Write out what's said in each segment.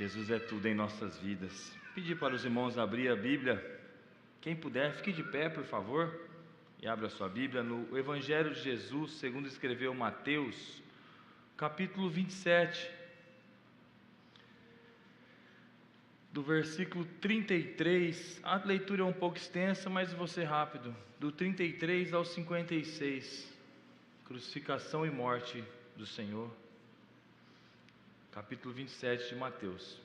Jesus é tudo em nossas vidas. Pedir para os irmãos abrir a Bíblia. Quem puder, fique de pé, por favor, e abra a sua Bíblia no Evangelho de Jesus, segundo escreveu Mateus, capítulo 27, do versículo 33. A leitura é um pouco extensa, mas vou ser rápido. Do 33 ao 56, crucificação e morte do Senhor. Capítulo 27 de Mateus.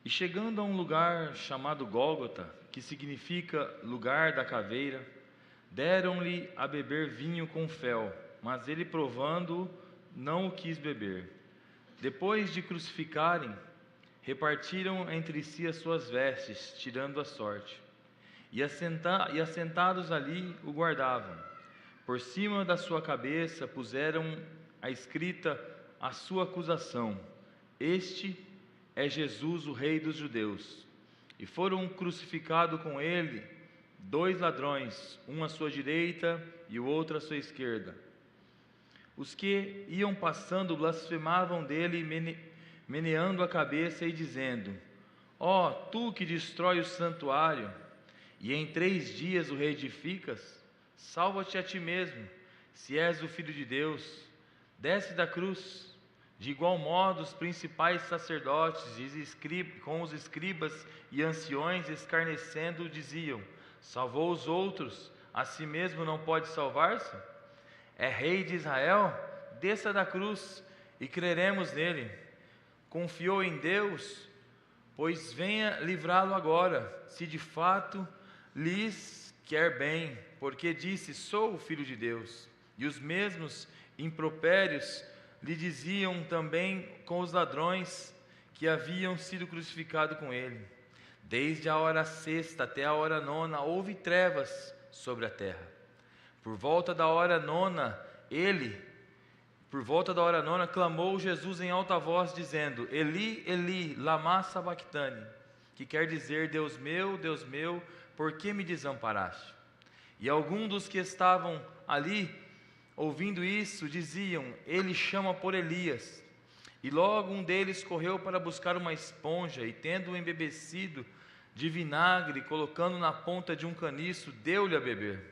E chegando a um lugar chamado Gólgota, que significa lugar da caveira, deram-lhe a beber vinho com fel, mas ele, provando, não o quis beber. Depois de crucificarem, repartiram entre si as suas vestes, tirando a sorte. E assentados ali o guardavam. Por cima da sua cabeça puseram a escrita a sua acusação: Este é Jesus, o Rei dos Judeus. E foram crucificados com ele 2 ladrões, um à sua direita e o outro à sua esquerda. Os que iam passando blasfemavam dele, meneando a cabeça e dizendo: Ó, tu que destrói o santuário e em 3 dias o reedificas, salva-te a ti mesmo, se és o Filho de Deus, desce da cruz. De igual modo, os principais sacerdotes com os escribas e anciões, escarnecendo, diziam: Salvou os outros, a si mesmo não pode salvar-se? É rei de Israel? Desça da cruz e creremos nele. Confiou em Deus? Pois venha livrá-lo agora, se de fato lhes quer bem, porque disse: Sou o Filho de Deus. E os mesmos impropérios lhe diziam também com os ladrões que haviam sido crucificados com ele. Desde a hora 6ª até a hora 9ª houve trevas sobre a terra. Por volta da hora 9ª clamou Jesus em alta voz, dizendo: Eli, Eli, lama sabachthani, que quer dizer: Deus meu, por que me desamparaste? E alguns dos que estavam ali, ouvindo isso, diziam: Ele chama por Elias. E logo um deles correu para buscar uma esponja, e tendo-o embebecido de vinagre, colocando na ponta de um caniço, deu-lhe a beber.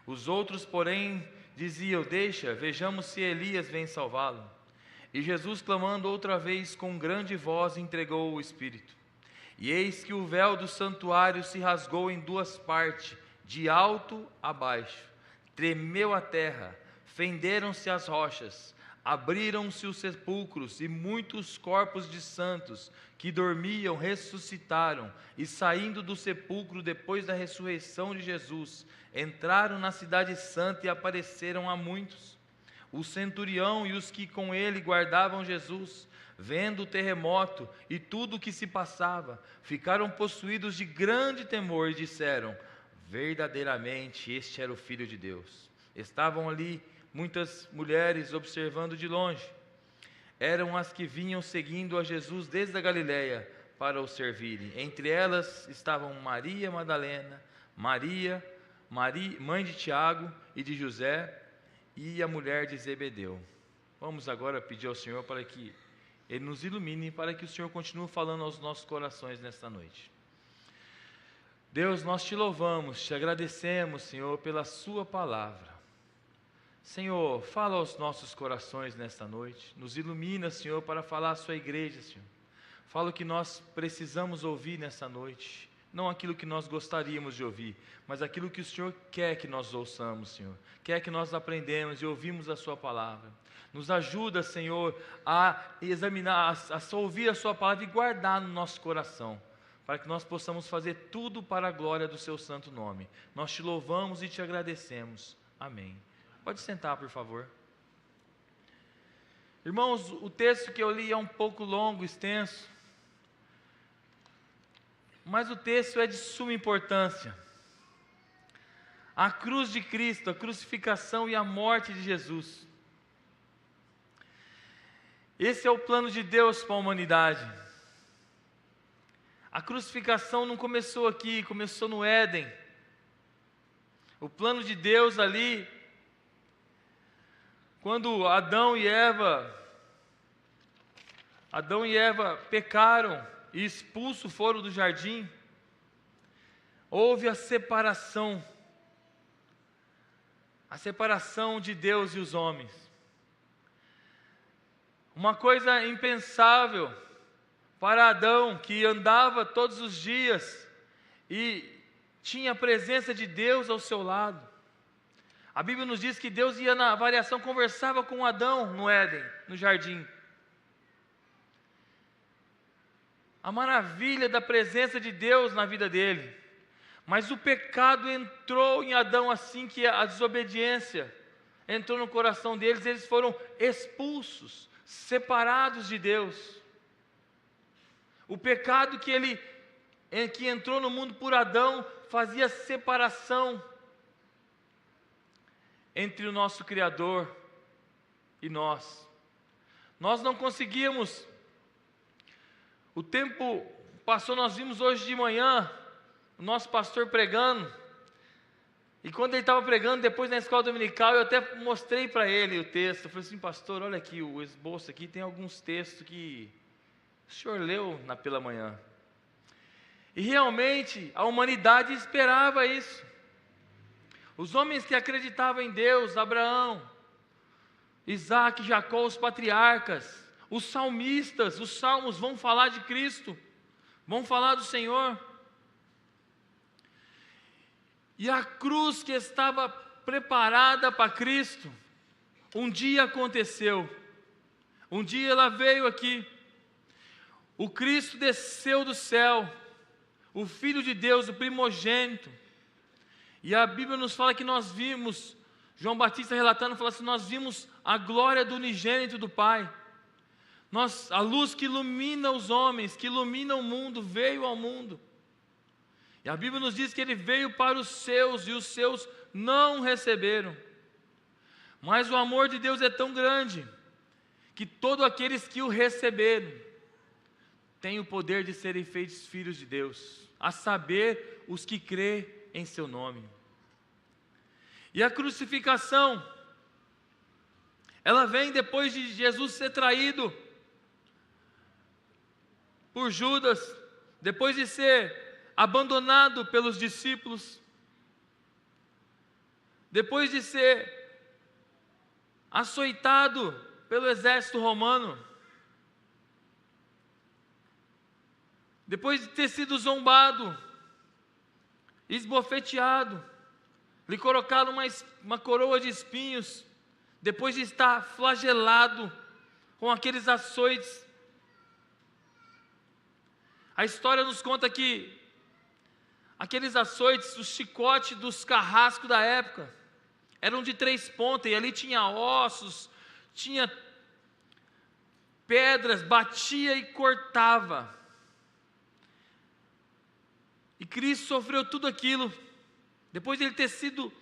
Os outros, porém, diziam: Deixa, vejamos se Elias vem salvá-lo. E Jesus, clamando outra vez com grande voz, entregou o Espírito. E eis que o véu do santuário se rasgou em 2 partes, de alto a baixo. Tremeu a terra, fenderam-se as rochas, abriram-se os sepulcros, e muitos corpos de santos que dormiam ressuscitaram, e saindo do sepulcro depois da ressurreição de Jesus, entraram na cidade santa e apareceram a muitos. O centurião e os que com ele guardavam Jesus, vendo o terremoto e tudo o que se passava, ficaram possuídos de grande temor e disseram: Verdadeiramente este era o Filho de Deus. Estavam ali muitas mulheres observando de longe. Eram as que vinham seguindo a Jesus desde a Galiléia para o servirem. Entre elas estavam Maria Madalena, Maria, mãe de Tiago e de José, e a mulher de Zebedeu. Vamos agora pedir ao Senhor para que Ele nos ilumine, para que o Senhor continue falando aos nossos corações nesta noite. Deus, nós te louvamos, te agradecemos, Senhor, pela sua palavra. Senhor, fala aos nossos corações nesta noite, nos ilumina, Senhor, para falar à sua igreja, Senhor. Fala o que nós precisamos ouvir nesta noite, não aquilo que nós gostaríamos de ouvir, mas aquilo que o Senhor quer que nós ouçamos, Senhor. Quer que nós aprendamos e ouvimos a sua palavra. Nos ajuda, Senhor, a examinar, a ouvir a sua palavra e guardar no nosso coração, para que nós possamos fazer tudo para a glória do seu santo nome. Nós te louvamos e te agradecemos. Amém. Pode sentar, por favor. Irmãos, o texto que eu li é um pouco longo, extenso, mas o texto é de suma importância. A cruz de Cristo, a crucificação e a morte de Jesus. Esse é o plano de Deus para a humanidade. A crucificação não começou aqui, começou no Éden. O plano de Deus ali, quando Adão e Eva pecaram e expulsos foram do jardim, houve a separação de Deus e os homens. Uma coisa impensável para Adão, que andava todos os dias e tinha a presença de Deus ao seu lado. A Bíblia nos diz que Deus ia na variação, conversava com Adão no Éden, no jardim. A maravilha da presença de Deus na vida dele. Mas o pecado entrou em Adão assim que a desobediência entrou no coração deles, eles foram expulsos, separados de Deus. O pecado que entrou no mundo por Adão fazia separação entre o nosso Criador e nós. Nós não conseguíamos. O tempo passou, nós vimos hoje de manhã o nosso pastor pregando, e quando ele estava pregando, depois na escola dominical, eu até mostrei para ele o texto. Eu falei assim: pastor, olha aqui, o esboço aqui tem alguns textos que o senhor leu pela manhã. E realmente a humanidade esperava isso. Os homens que acreditavam em Deus, Abraão, Isaac, Jacó, os patriarcas, os salmistas, os salmos vão falar de Cristo, vão falar do Senhor. E a cruz que estava preparada para Cristo, um dia aconteceu. Um dia ela veio aqui. O Cristo desceu do céu, o Filho de Deus, o primogênito. E a Bíblia nos fala que nós vimos, João Batista relatando, fala assim: nós vimos a glória do unigênito do Pai. A luz que ilumina os homens, que ilumina o mundo, veio ao mundo. E a Bíblia nos diz que Ele veio para os seus, e os seus não receberam. Mas o amor de Deus é tão grande, que todos aqueles que o receberam, têm o poder de serem feitos filhos de Deus, a saber, os que crêem em seu nome. E a crucificação, ela vem depois de Jesus ser traído por Judas, depois de ser abandonado pelos discípulos, depois de ser açoitado pelo exército romano, depois de ter sido zombado, esbofeteado, lhe colocaram uma coroa de espinhos, depois de estar flagelado com aqueles açoites. A história nos conta que aqueles açoites, o chicote dos carrascos da época, eram de 3 pontas, e ali tinha ossos, tinha pedras, batia e cortava. E Cristo sofreu tudo aquilo, depois de ele ter sido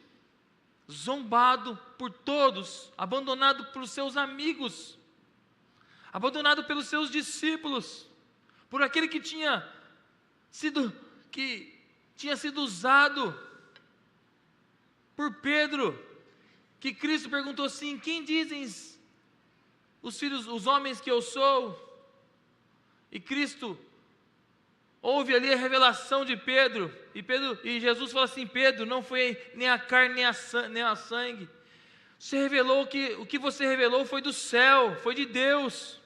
zombado por todos, abandonado pelos seus amigos, abandonado pelos seus discípulos, por aquele que tinha sido usado por Pedro, que Cristo perguntou assim: quem dizem os homens que eu sou? E Cristo houve ali a revelação de Pedro, e Jesus falou assim: Pedro, não foi nem a carne nem a sangue, você revelou o que você revelou foi do céu, foi de Deus.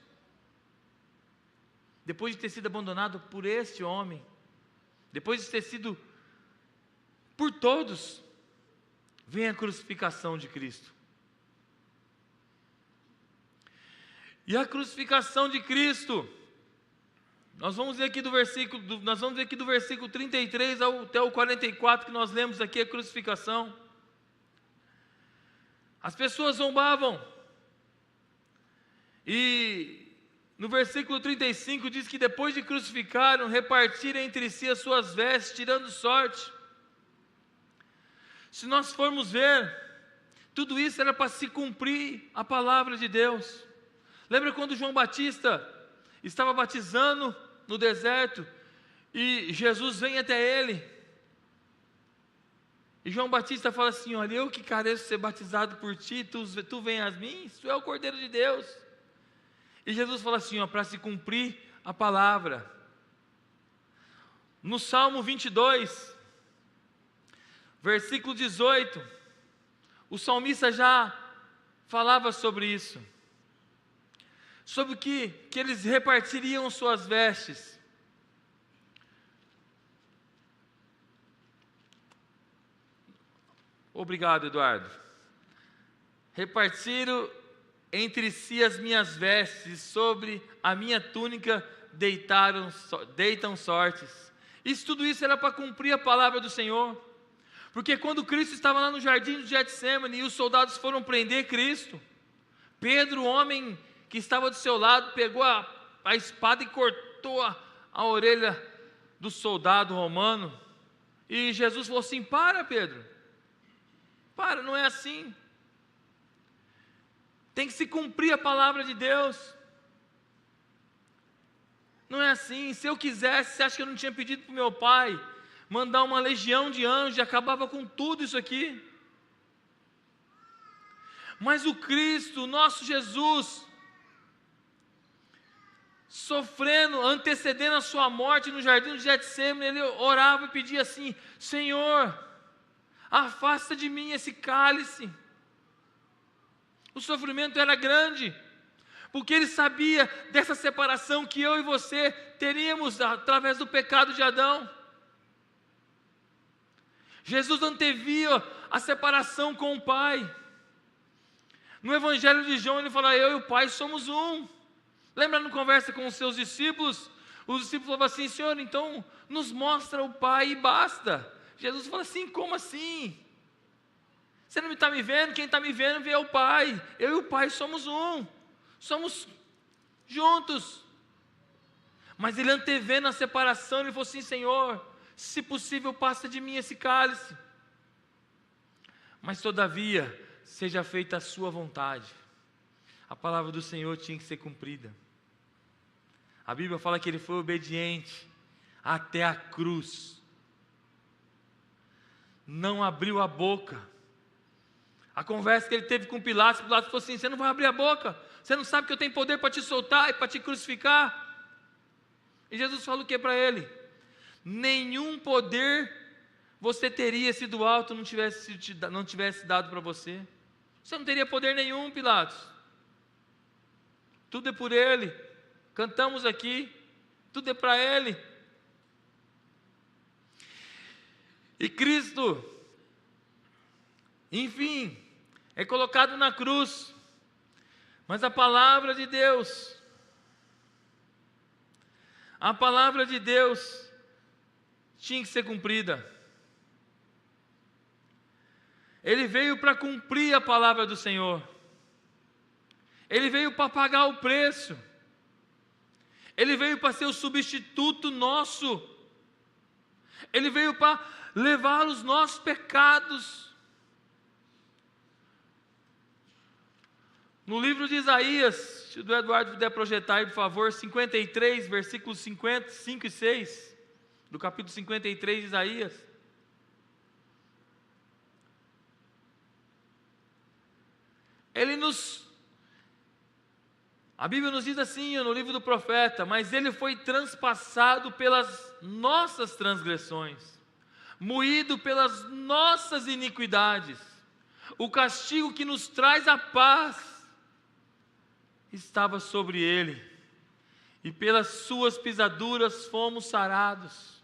Depois de ter sido abandonado por este homem, depois de ter sido por todos, vem a crucificação de Cristo. E a crucificação de Cristo, nós vamos ver aqui do versículo 33 até o 44, que nós lemos aqui a crucificação. As pessoas zombavam, e no versículo 35 diz que depois de crucificaram, repartiram entre si as suas vestes, tirando sorte. Se nós formos ver, tudo isso era para se cumprir a palavra de Deus. Lembra quando João Batista estava batizando no deserto, e Jesus vem até ele, E João Batista fala assim: olha, eu que careço de ser batizado por ti, tu vem a mim, tu é o Cordeiro de Deus. E Jesus fala assim, para se cumprir a palavra. No Salmo 22, versículo 18, o salmista já falava sobre isso, sobre que eles repartiriam suas vestes. Obrigado, Eduardo. Repartiram entre si as minhas vestes, sobre a minha túnica deitam sortes. Tudo isso era para cumprir a palavra do Senhor. Porque quando Cristo estava lá no jardim de Getsêmani e os soldados foram prender Cristo, Pedro, o homem que estava do seu lado, pegou a espada e cortou a orelha do soldado romano. E Jesus falou assim: para, Pedro, para, não é assim. Tem que se cumprir a palavra de Deus. Não é assim. Se eu quisesse, você acha que eu não tinha pedido para o meu pai mandar uma legião de anjos e acabava com tudo isso aqui? Mas o Cristo, o nosso Jesus, sofrendo, antecedendo a sua morte no jardim de Getsêmani, ele orava e pedia assim: Senhor, afasta de mim esse cálice. O sofrimento era grande, porque ele sabia dessa separação que eu e você teríamos através do pecado de Adão. Jesus antevia a separação com o Pai. No Evangelho de João ele fala: eu e o Pai somos um. Lembra na conversa com os seus discípulos? Os discípulos falavam assim: Senhor, então nos mostra o Pai e basta. Jesus fala assim: como assim? Você não está me vendo? Quem está me vendo vê o Pai. Eu e o Pai somos um. Somos juntos. Mas ele antevendo a separação, ele falou assim: Senhor, se possível passa de mim esse cálice. Mas todavia, seja feita a sua vontade. A palavra do Senhor tinha que ser cumprida. A Bíblia fala que ele foi obediente até a cruz. Não abriu a boca. A conversa que ele teve com Pilatos falou assim: você não vai abrir a boca? Você não sabe que eu tenho poder para te soltar e para te crucificar? E Jesus falou o que para ele? Nenhum poder você teria se do alto não tivesse dado para você. Você não teria poder nenhum, Pilatos. Tudo é por ele. Cantamos aqui, tudo é para ele. E Cristo, enfim, é colocado na cruz. Mas a palavra de Deus tinha que ser cumprida. Ele veio para cumprir a palavra do Senhor. Ele veio para pagar o preço. Ele veio para ser o substituto nosso. Ele veio para levar os nossos pecados. No livro de Isaías, se o Eduardo puder projetar aí, por favor, 53, versículos 5 e 6, do capítulo 53 de Isaías. A Bíblia nos diz assim, no livro do profeta: mas ele foi transpassado pelas nossas transgressões, moído pelas nossas iniquidades. O castigo que nos traz a paz estava sobre ele, e pelas suas pisaduras fomos sarados.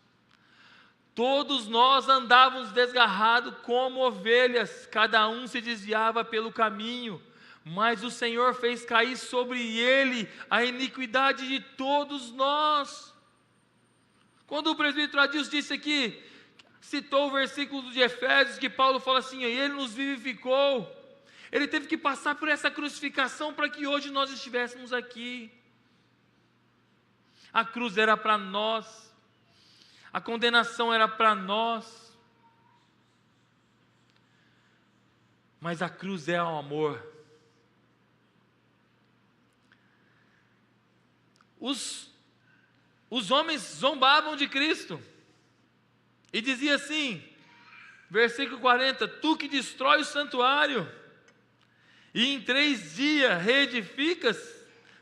Todos nós andávamos desgarrados como ovelhas, cada um se desviava pelo caminho, mas o Senhor fez cair sobre ele a iniquidade de todos nós. Quando o presbítero Adilson disse aqui, citou o versículo de Efésios, que Paulo fala assim: ele nos vivificou. Ele teve que passar por essa crucificação para que hoje nós estivéssemos aqui. A cruz era para nós, a condenação era para nós, mas a cruz é o amor. Os homens zombavam de Cristo e diziam assim: Versículo 40, tu que destrói o santuário, e em 3 dias reedificas,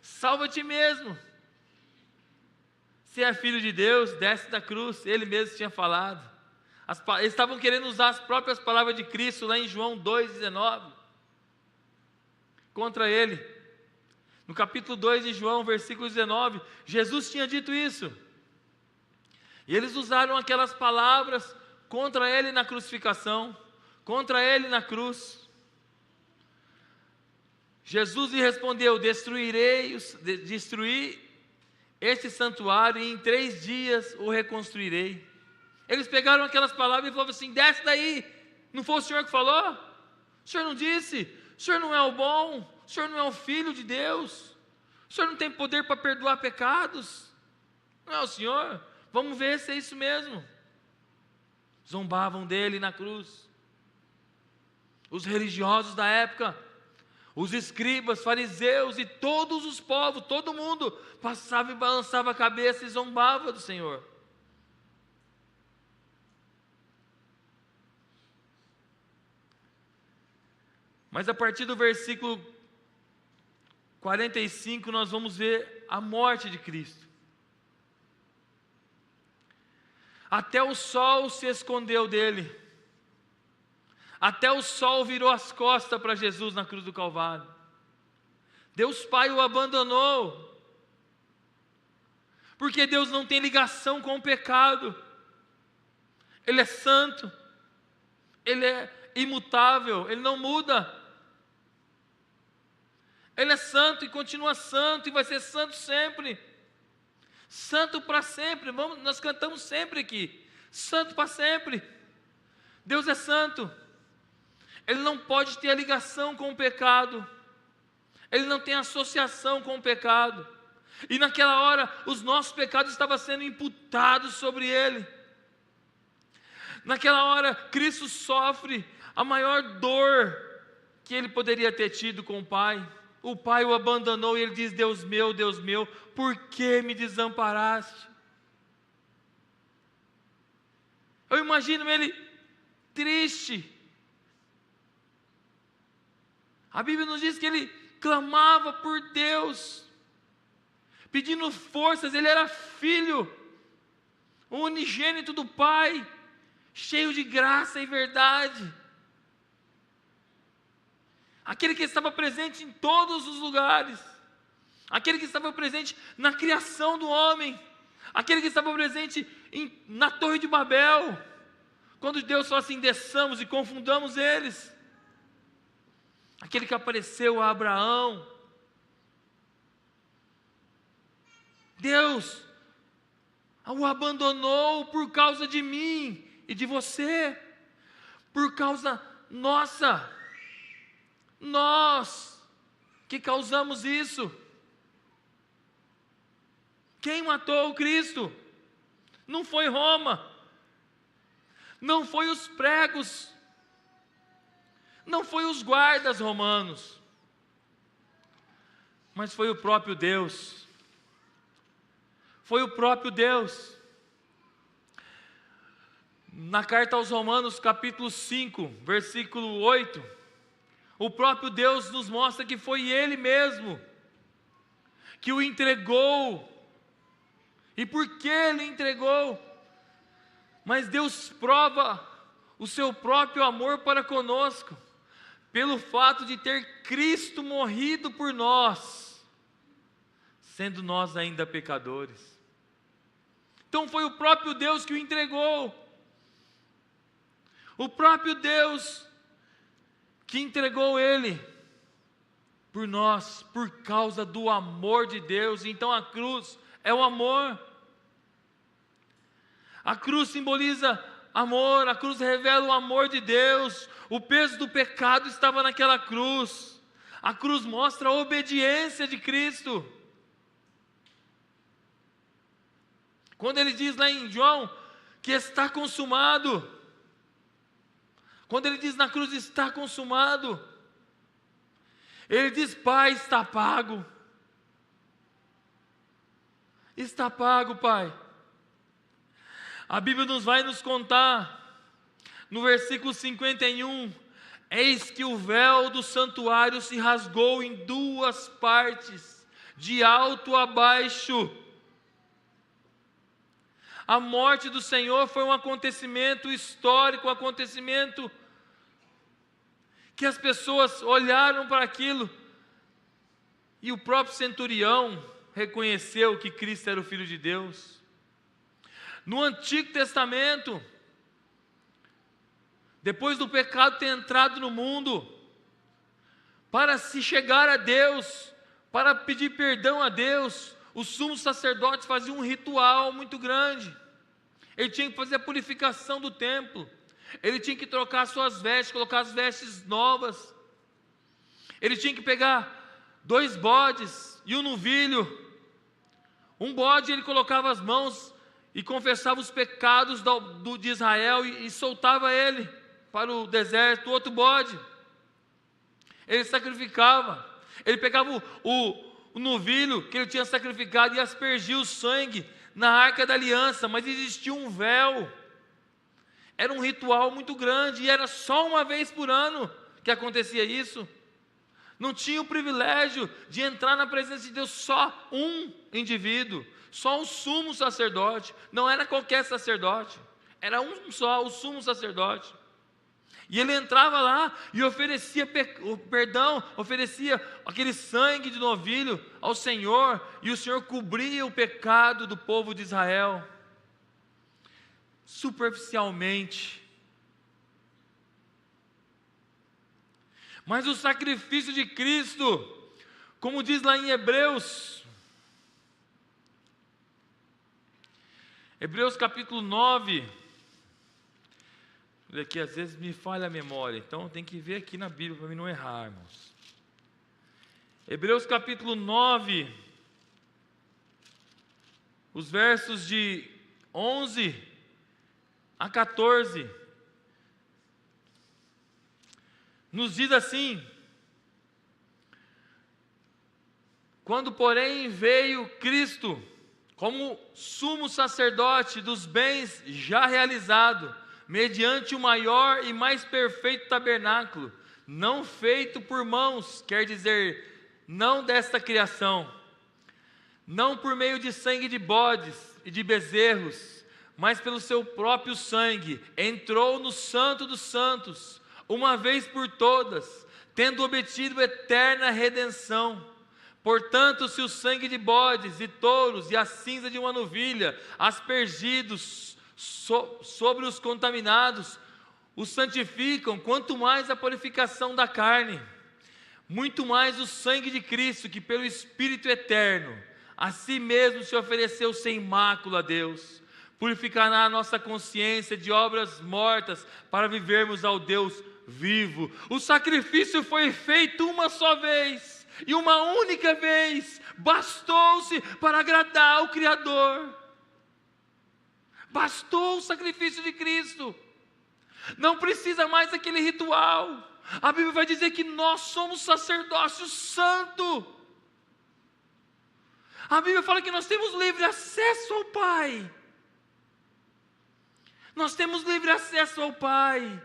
salva a ti mesmo. Se é filho de Deus, desce da cruz, ele mesmo tinha falado. Eles estavam querendo usar as próprias palavras de Cristo, lá em João 2,19, contra ele. No capítulo 2 de João, versículo 19, Jesus tinha dito isso. E eles usaram aquelas palavras contra ele na crucificação, contra ele na cruz. Jesus lhe respondeu: destruir este santuário e em 3 dias o reconstruirei. Eles pegaram aquelas palavras e falaram assim: desce daí, não foi o Senhor que falou? O Senhor não disse? O Senhor não é o bom? O Senhor não é o Filho de Deus? O Senhor não tem poder para perdoar pecados? Não é o Senhor? Vamos ver se é isso mesmo. Zombavam dele na cruz. Os religiosos da época, os escribas, fariseus e todos os povos, todo mundo passava e balançava a cabeça e zombava do Senhor. Mas a partir do versículo 45 nós vamos ver a morte de Cristo. Até o sol se escondeu dele. Até o sol virou as costas para Jesus na cruz do Calvário. Deus Pai o abandonou. Porque Deus não tem ligação com o pecado. Ele é santo. Ele é imutável. Ele não muda. Ele é santo e continua santo e vai ser santo sempre. Santo para sempre. Nós cantamos sempre aqui. Santo para sempre. Deus é santo. Ele não pode ter a ligação com o pecado. Ele não tem associação com o pecado. E naquela hora, os nossos pecados estavam sendo imputados sobre ele. Naquela hora, Cristo sofre a maior dor que ele poderia ter tido com o Pai. O Pai o abandonou e ele diz: Deus meu, por que me desamparaste? Eu imagino ele triste. A Bíblia nos diz que ele clamava por Deus, pedindo forças. Ele era filho, o unigênito do Pai, cheio de graça e verdade. Aquele que estava presente em todos os lugares, aquele que estava presente na criação do homem, aquele que estava presente na Torre de Babel, quando Deus falou assim: desçamos e confundamos eles. Aquele que apareceu a Abraão. Deus o abandonou por causa de mim e de você, por causa nossa. Nós que causamos isso. Quem matou o Cristo? Não foi Roma, não foi os pregos, não foi os guardas romanos, mas foi o próprio Deus. Foi o próprio Deus. Na carta aos Romanos, capítulo 5, versículo 8, o próprio Deus nos mostra que foi Ele mesmo que o entregou. E por que Ele entregou? Mas Deus prova o seu próprio amor para conosco, pelo fato de ter Cristo morrido por nós, sendo nós ainda pecadores. Então foi o próprio Deus que o entregou. O próprio Deus que entregou Ele por nós, por causa do amor de Deus. Então a cruz é o amor. A cruz simboliza amor, a cruz revela o amor de Deus. O peso do pecado estava naquela cruz. A cruz mostra a obediência de Cristo. Quando ele diz lá em João que está consumado, quando ele diz na cruz está consumado, ele diz: Pai, está pago. Está pago, Pai. A Bíblia vai nos contar No versículo 51, eis que o véu do santuário se rasgou em duas partes, de alto a baixo. A morte do Senhor foi um acontecimento histórico, um acontecimento que as pessoas olharam para aquilo, e o próprio centurião reconheceu que Cristo era o Filho de Deus. No Antigo Testamento, depois do pecado ter entrado no mundo, para se chegar a Deus, para pedir perdão a Deus, os sumos sacerdotes faziam um ritual muito grande. Ele tinha que fazer a purificação do templo, ele tinha que trocar suas vestes, colocar as vestes novas, ele tinha que pegar 2 bodes e um novilho. Um bode ele colocava as mãos e confessava os pecados de Israel e soltava ele para o deserto. O outro bode ele sacrificava, ele pegava o novilho que ele tinha sacrificado e aspergia o sangue na arca da aliança, mas existia um véu, era um ritual muito grande, e era só uma vez por ano que acontecia isso. Não tinha o privilégio de entrar na presença de Deus só um indivíduo, só o sumo sacerdote. Não era qualquer sacerdote, era um só, o sumo sacerdote. E ele entrava lá e oferecia perdão, oferecia aquele sangue de novilho ao Senhor, e o Senhor cobria o pecado do povo de Israel. Superficialmente. Mas o sacrifício de Cristo, como diz lá em Hebreus capítulo 9, aqui às vezes me falha a memória, então tem que ver aqui na Bíblia para mim não errar, irmãos. Hebreus capítulo 9, os versos de 11 a 14, nos diz assim: quando porém veio Cristo como sumo sacerdote dos bens já realizados, mediante o maior e mais perfeito tabernáculo, não feito por mãos, quer dizer, não desta criação, não por meio de sangue de bodes e de bezerros, mas pelo seu próprio sangue, entrou no Santo dos Santos, uma vez por todas, tendo obtido eterna redenção. Portanto, se o sangue de bodes e touros e a cinza de uma novilha, aspergidos sobre os contaminados, os santificam, quanto mais a purificação da carne, muito mais o sangue de Cristo, que pelo Espírito eterno, a si mesmo se ofereceu sem mácula a Deus, purificará a nossa consciência de obras mortas, para vivermos ao Deus vivo. O sacrifício foi feito uma só vez, e uma única vez, bastou-se para agradar ao Criador. Bastou o sacrifício de Cristo, não precisa mais aquele ritual. A Bíblia vai dizer que nós somos sacerdócio santo. A Bíblia fala que nós temos livre acesso ao Pai. Nós temos livre acesso ao Pai,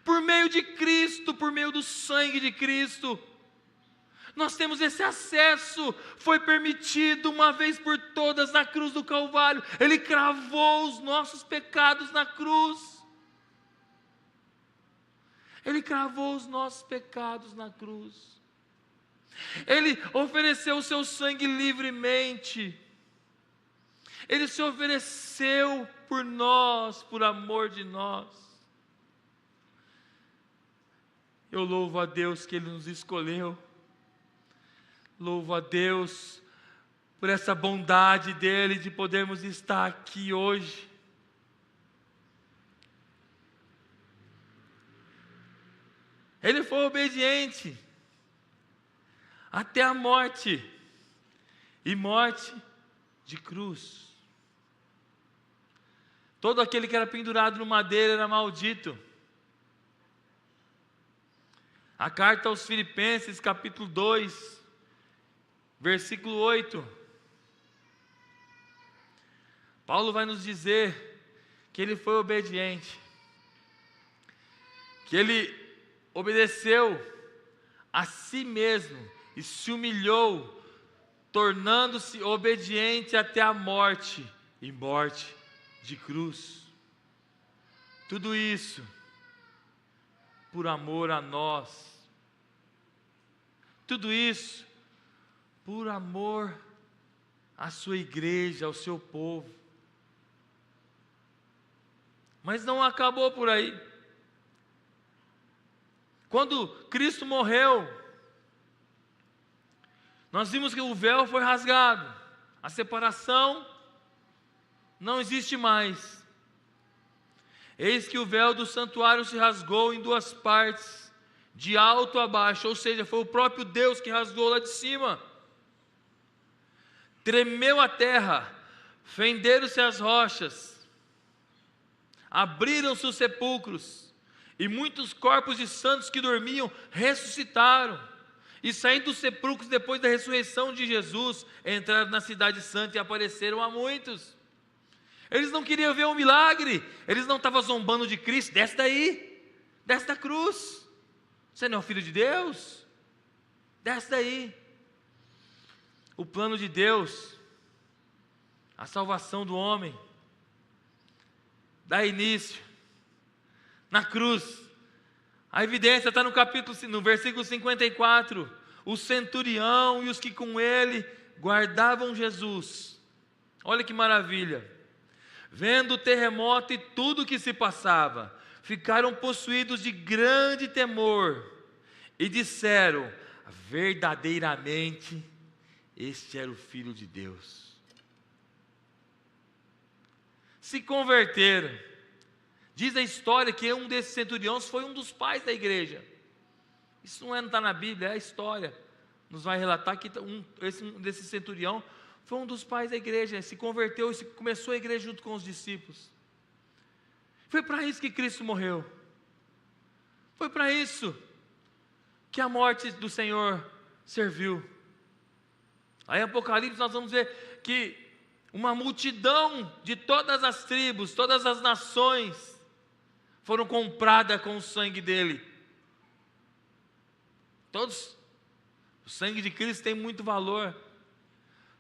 por meio de Cristo, por meio do sangue de Cristo. Nós temos esse acesso, foi permitido uma vez por todas na cruz do Calvário. Ele cravou os nossos pecados na cruz. Ele cravou os nossos pecados na cruz. Ele ofereceu o seu sangue livremente. Ele se ofereceu por nós, por amor de nós. Eu louvo a Deus que Ele nos escolheu. Louvo a Deus por essa bondade dEle de podermos estar aqui hoje. Ele foi obediente até a morte, e morte de cruz. Todo aquele que era pendurado no madeiro era maldito. A carta aos Filipenses, capítulo 2, versículo 8. Paulo vai nos dizer que ele foi obediente que Ele obedeceu a si mesmo e se humilhou, tornando-se obediente até a morte, e morte de cruz. Tudo isso por amor a nós. Tudo isso por amor à sua igreja, ao seu povo. Mas não acabou por aí. Quando Cristo morreu, nós vimos que o véu foi rasgado, a separação não existe mais. Eis que o véu do santuário se rasgou em duas partes, de alto a baixo, ou seja, foi o próprio Deus que rasgou lá de cima. Tremeu a terra, fenderam-se as rochas, abriram-se os sepulcros, e muitos corpos de santos que dormiam ressuscitaram, e saindo dos sepulcros depois da ressurreição de Jesus, entraram na cidade santa e apareceram a muitos. Eles não queriam ver um milagre, eles não estavam zombando de Cristo. Desce daí, desce da cruz, você não é o Filho de Deus? Desce daí. O plano de Deus, a salvação do homem, dá início na cruz. A evidência está no versículo 54. O centurião e os que com ele guardavam Jesus, olha que maravilha, vendo o terremoto e tudo o que se passava, ficaram possuídos de grande temor e disseram: verdadeiramente este era o Filho de Deus. Se converteram. Diz a história que um desses centuriões foi um dos pais da igreja. Isso não está na Bíblia, é a história. Nos vai relatar que um desse centurião foi um dos pais da igreja, se converteu e começou a igreja junto com os discípulos. Foi para isso que Cristo morreu. Foi para isso que a morte do Senhor serviu. Aí em Apocalipse nós vamos ver que uma multidão de todas as tribos, todas as nações, foram compradas com o sangue dele. Todos. O sangue de Cristo tem muito valor.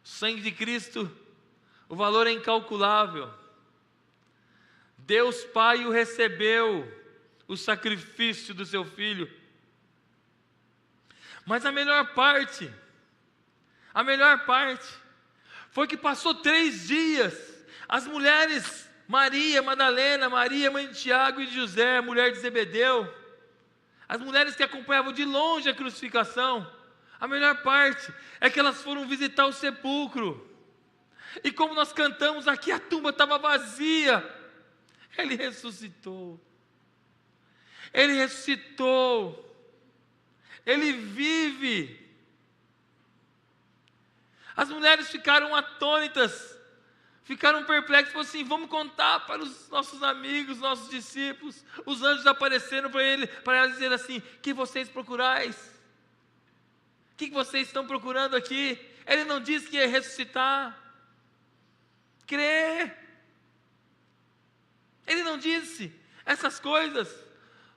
O sangue de Cristo, o valor é incalculável. Deus Pai o recebeu, o sacrifício do seu Filho. Mas a melhor parte foi que passou 3 dias, as mulheres, Maria Madalena, Maria mãe de Tiago e de José, mulher de Zebedeu, as mulheres que acompanhavam de longe a crucificação, a melhor parte é que elas foram visitar o sepulcro, e como nós cantamos aqui, a tumba estava vazia. Ele ressuscitou, Ele vive. As mulheres ficaram atônitas, ficaram perplexas, falaram assim: vamos contar para os nossos amigos, nossos discípulos. Os anjos apareceram para elas dizer assim: que vocês procurais? O que vocês estão procurando aqui? Ele não disse que ia ressuscitar. Crê. Ele não disse essas coisas.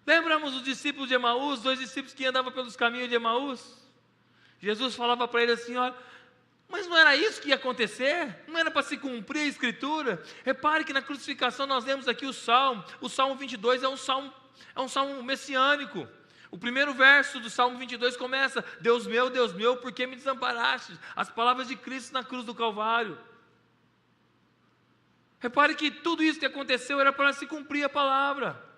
Lembramos os discípulos de Emaús, 2 discípulos que andavam pelos caminhos de Emaús? Jesus falava para eles assim: olha, mas não era isso que ia acontecer? Não era para se cumprir a Escritura? Repare que na crucificação nós lemos aqui o Salmo 22 é um salmo messiânico. O primeiro verso do Salmo 22 começa: Deus meu, por que me desamparaste? As palavras de Cristo na cruz do Calvário. Repare que tudo isso que aconteceu era para se cumprir a palavra.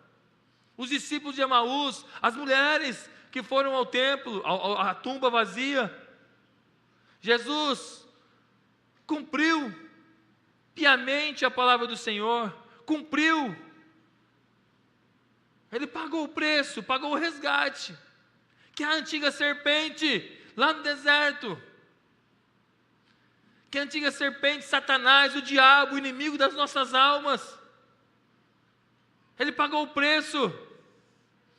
Os discípulos de Emaús, as mulheres que foram ao templo, à tumba vazia, Jesus cumpriu piamente a palavra do Senhor, cumpriu. Ele pagou o preço, pagou o resgate, que a antiga serpente lá no deserto, que a antiga serpente, Satanás, o diabo, o inimigo das nossas almas, ele pagou o preço.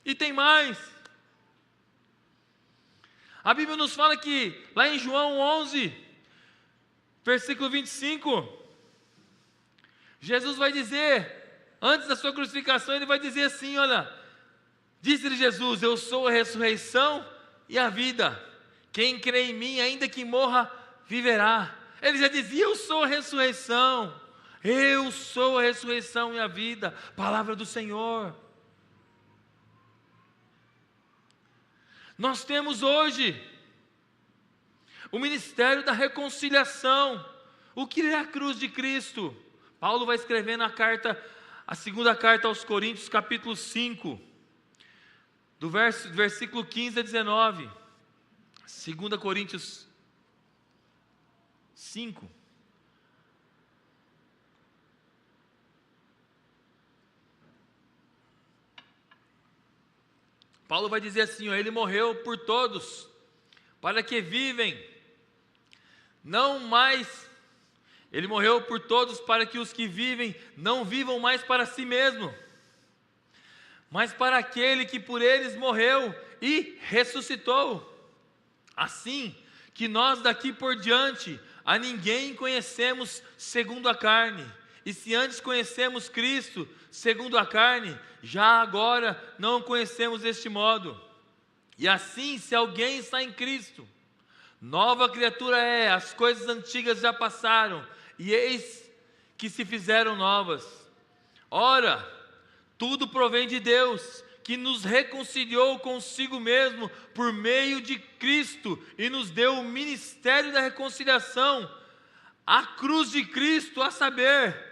E tem mais. A Bíblia nos fala que lá em João 11, versículo 25, Jesus vai dizer, antes da sua crucificação, ele vai dizer assim: olha, Disse-lhe Jesus: eu sou a ressurreição e a vida. Quem crê em mim, ainda que morra, viverá. Ele já dizia: eu sou a ressurreição. Eu sou a ressurreição e a vida. Palavra do Senhor. Nós temos hoje o ministério da reconciliação. O que é a cruz de Cristo? Paulo vai escrever na carta, a segunda carta aos Coríntios, capítulo 5, do versículo 15 a 19. 2 Coríntios 5. Paulo vai dizer assim: ele morreu por todos, para que vivem, não mais, ele morreu por todos para que os que vivem não vivam mais para si mesmo, mas para aquele que por eles morreu e ressuscitou. Assim que nós daqui por diante a ninguém conhecemos segundo a carne. E se antes conhecemos Cristo segundo a carne, já agora não o conhecemos deste modo. E assim, se alguém está em Cristo, nova criatura é, as coisas antigas já passaram, e eis que se fizeram novas. Ora, tudo provém de Deus, que nos reconciliou consigo mesmo por meio de Cristo e nos deu o ministério da reconciliação. A cruz de Cristo, a saber,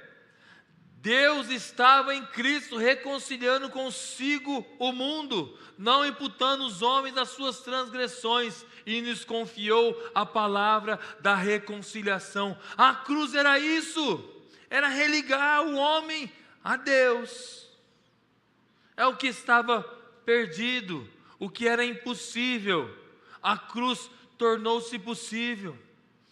Deus estava em Cristo reconciliando consigo o mundo, não imputando os homens as suas transgressões, e nos confiou a palavra da reconciliação. A cruz era isso, era religar o homem a Deus. É o que estava perdido, o que era impossível, a cruz tornou-se possível.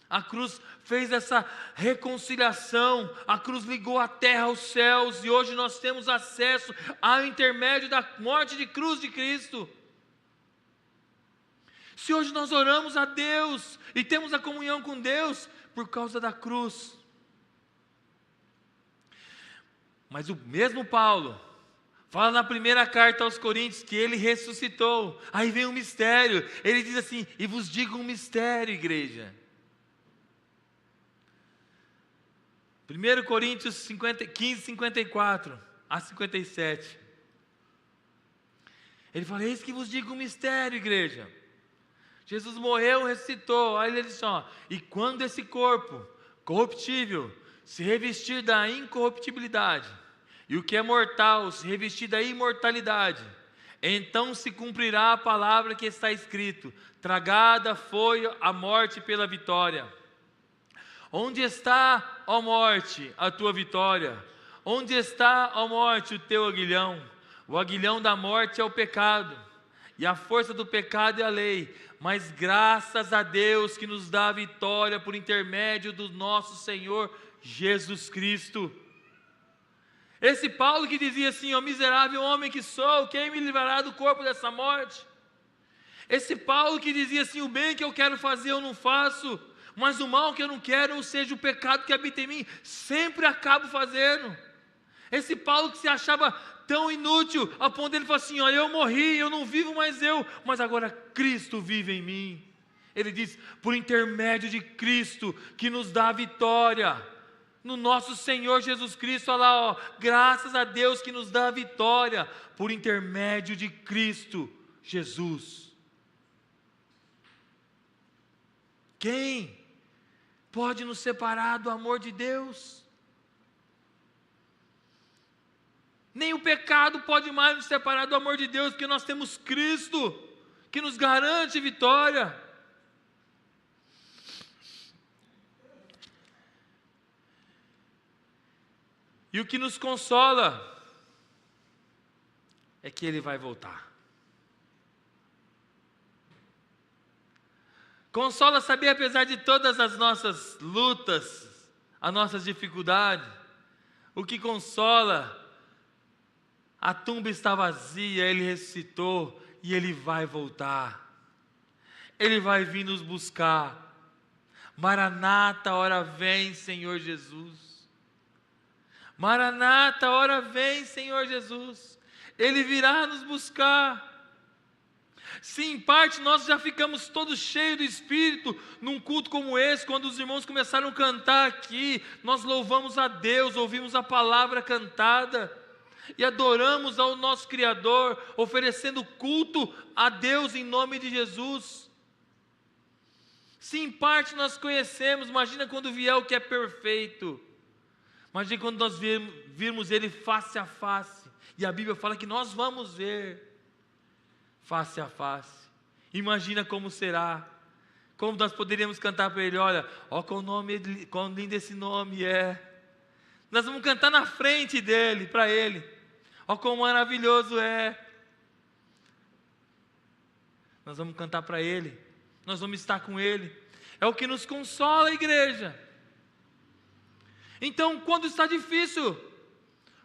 A cruz fez essa reconciliação, a cruz ligou a terra aos céus, e hoje nós temos acesso ao intermédio da morte de cruz de Cristo. Se hoje nós oramos a Deus e temos a comunhão com Deus por causa da cruz. Mas o mesmo Paulo fala na primeira carta aos Coríntios que ele ressuscitou. Aí vem um mistério, ele diz assim: e vos digo um mistério, igreja. 1 Coríntios 15, 54 a 57. Ele fala: eis que vos digo um mistério, igreja. Jesus morreu, ressuscitou. Aí ele diz: ó, e quando esse corpo corruptível se revestir da incorruptibilidade, e o que é mortal se revestir da imortalidade, então se cumprirá a palavra que está escrito: tragada foi a morte pela vitória. Onde está, ó morte, a tua vitória? Onde está, ó morte, o teu aguilhão? O aguilhão da morte é o pecado, e a força do pecado é a lei. Mas graças a Deus que nos dá a vitória por intermédio do nosso Senhor Jesus Cristo. Esse Paulo que dizia assim: ó miserável homem que sou, quem me livrará do corpo dessa morte? Esse Paulo que dizia assim: o bem que eu quero fazer eu não faço, mas o mal que eu não quero, ou seja, o pecado que habita em mim, sempre acabo fazendo. Esse Paulo que se achava tão inútil, a ponto de ele falar assim: ó, eu morri, eu não vivo mais eu, mas agora Cristo vive em mim. Ele diz: por intermédio de Cristo, que nos dá a vitória, no nosso Senhor Jesus Cristo. Olha lá, ó, graças a Deus que nos dá a vitória, por intermédio de Cristo Jesus. Quem pode nos separar do amor de Deus? Nem o pecado pode mais nos separar do amor de Deus, porque nós temos Cristo, que nos garante vitória. E o que nos consola é que Ele vai voltar. Consola saber, apesar de todas as nossas lutas, as nossas dificuldades, o que consola: a tumba está vazia, Ele ressuscitou e Ele vai voltar. Ele vai vir nos buscar. Maranata, ora vem, Senhor Jesus. Maranata, ora vem, Senhor Jesus. Ele virá nos buscar. Se em parte nós já ficamos todos cheios do Espírito, num culto como esse, quando os irmãos começaram a cantar aqui, nós louvamos a Deus, ouvimos a palavra cantada, e adoramos ao nosso Criador, oferecendo culto a Deus em nome de Jesus. Se em parte nós conhecemos, imagina quando vier o que é perfeito, imagina quando nós virmos Ele face a face, e a Bíblia fala que nós vamos ver face a face. Imagina como será, como nós poderíamos cantar para Ele, olha, ó quão lindo esse nome é. Nós vamos cantar na frente dEle, para Ele, ó quão maravilhoso é. Nós vamos cantar para Ele, nós vamos estar com Ele, é o que nos consola, igreja. Então, quando está difícil,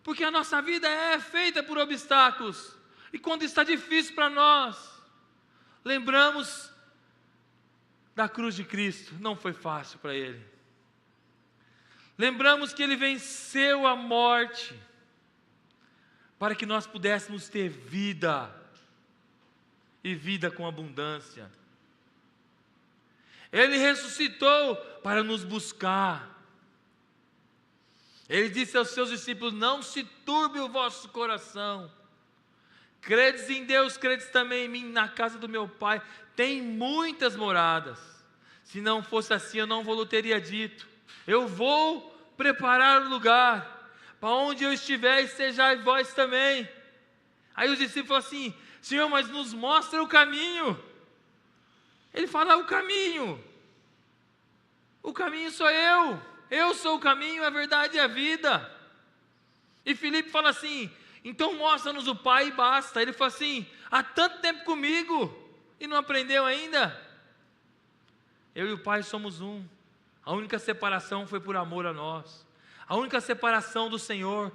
porque a nossa vida é feita por obstáculos, e quando está difícil para nós, lembramos da cruz de Cristo, não foi fácil para Ele. Lembramos que Ele venceu a morte, para que nós pudéssemos ter vida, e vida com abundância. Ele ressuscitou para nos buscar. Ele disse aos seus discípulos, não se turbe o vosso coração, credes em Deus, credes também em mim. Na casa do meu Pai tem muitas moradas, se não fosse assim eu não vou teria dito, eu vou preparar o lugar, para onde eu estiver estejais vós também. Aí os discípulos falam assim, Senhor, mas nos mostra o caminho. Ele fala, o caminho sou eu sou o caminho, a verdade e a vida. E Filipe fala assim, então mostra-nos o Pai e basta. Ele fala assim, há tanto tempo comigo, e não aprendeu ainda? Eu e o Pai somos um, a única separação foi por amor a nós, a única separação do Senhor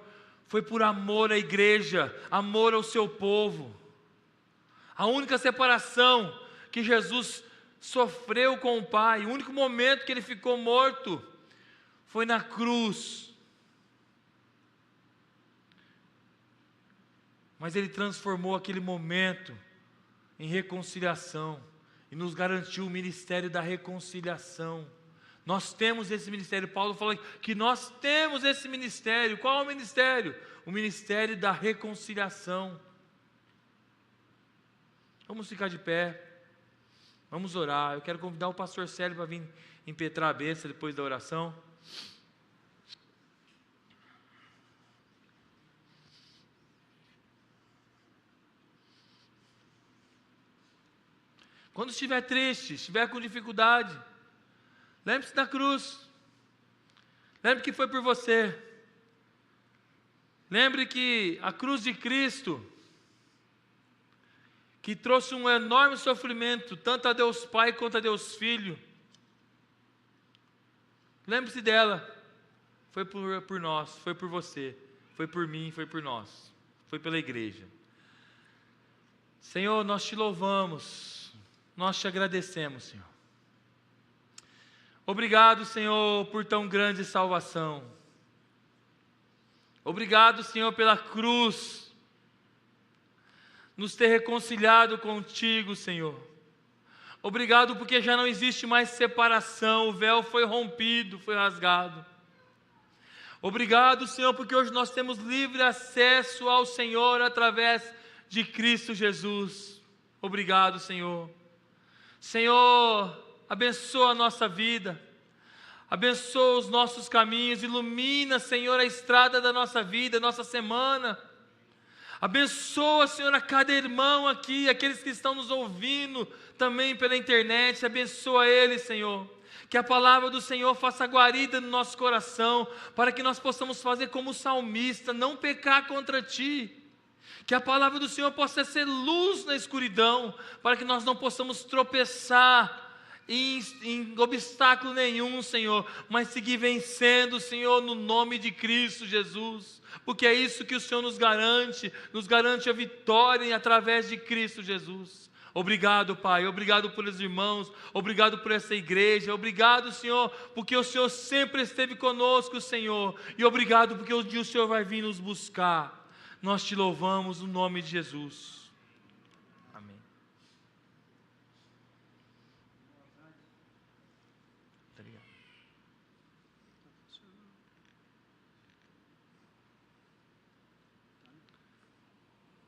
foi por amor à igreja, amor ao seu povo. A única separação que Jesus sofreu com o Pai, o único momento que Ele ficou morto, foi na cruz. Mas Ele transformou aquele momento em reconciliação, e nos garantiu o ministério da reconciliação. Nós temos esse ministério, Paulo fala que nós temos esse ministério. Qual é o ministério? O ministério da reconciliação. Vamos ficar de pé, vamos orar. Eu quero convidar o pastor Célio para vir impetrar a bênção depois da oração. Quando estiver triste, estiver com dificuldade, lembre-se da cruz. Lembre que foi por você. Lembre que a cruz de Cristo, que trouxe um enorme sofrimento, tanto a Deus Pai quanto a Deus Filho. Lembre-se dela. Foi por nós, foi por você, foi por mim, foi por nós, foi pela igreja. Senhor, nós te louvamos, nós te agradecemos, Senhor. Obrigado, Senhor, por tão grande salvação. Obrigado, Senhor, pela cruz, nos ter reconciliado contigo, Senhor. Obrigado porque já não existe mais separação, o véu foi rompido, foi rasgado. Obrigado, Senhor, porque hoje nós temos livre acesso ao Senhor através de Cristo Jesus. Obrigado, Senhor. Senhor, abençoa a nossa vida, abençoa os nossos caminhos, ilumina, Senhor, a estrada da nossa vida, nossa semana. Abençoa, Senhor, a cada irmão aqui, aqueles que estão nos ouvindo também pela internet, abençoa eles, Senhor. Que a palavra do Senhor faça guarida no nosso coração, para que nós possamos fazer como o salmista, não pecar contra Ti. Que a palavra do Senhor possa ser luz na escuridão, para que nós não possamos tropeçar em obstáculo nenhum, Senhor, mas seguir vencendo, Senhor, no nome de Cristo Jesus, porque é isso que o Senhor nos garante a vitória através de Cristo Jesus. Obrigado, Pai, obrigado pelos irmãos, obrigado por essa igreja, obrigado, Senhor, porque o Senhor sempre esteve conosco, Senhor, e obrigado porque um dia o Senhor vai vir nos buscar. nós te louvamos no nome de Jesus. Amém. Obrigado.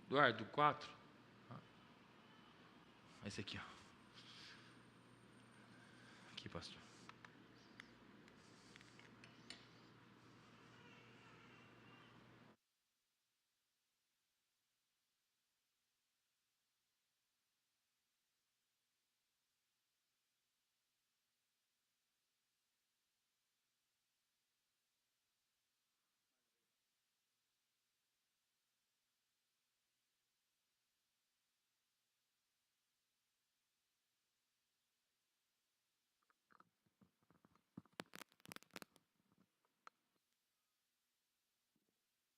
Eduardo, 4. Esse aqui, ó. Aqui, pastor. Gostaria de incentivar os irmãos a ler a pastoral de hoje, a volta de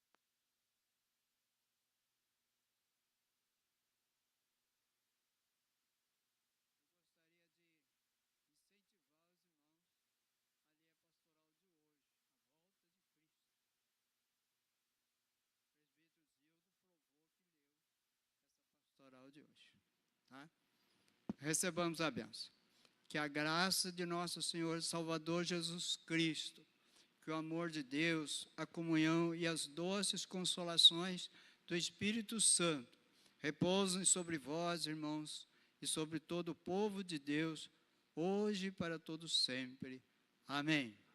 Cristo. O presbítero Zildo provou que leu essa pastoral de hoje. Tá? Recebamos a bênção. Que a graça de nosso Senhor Salvador Jesus Cristo, que o amor de Deus, a comunhão e as doces consolações do Espírito Santo repousem sobre vós, irmãos, e sobre todo o povo de Deus, hoje e para todos sempre. Amém.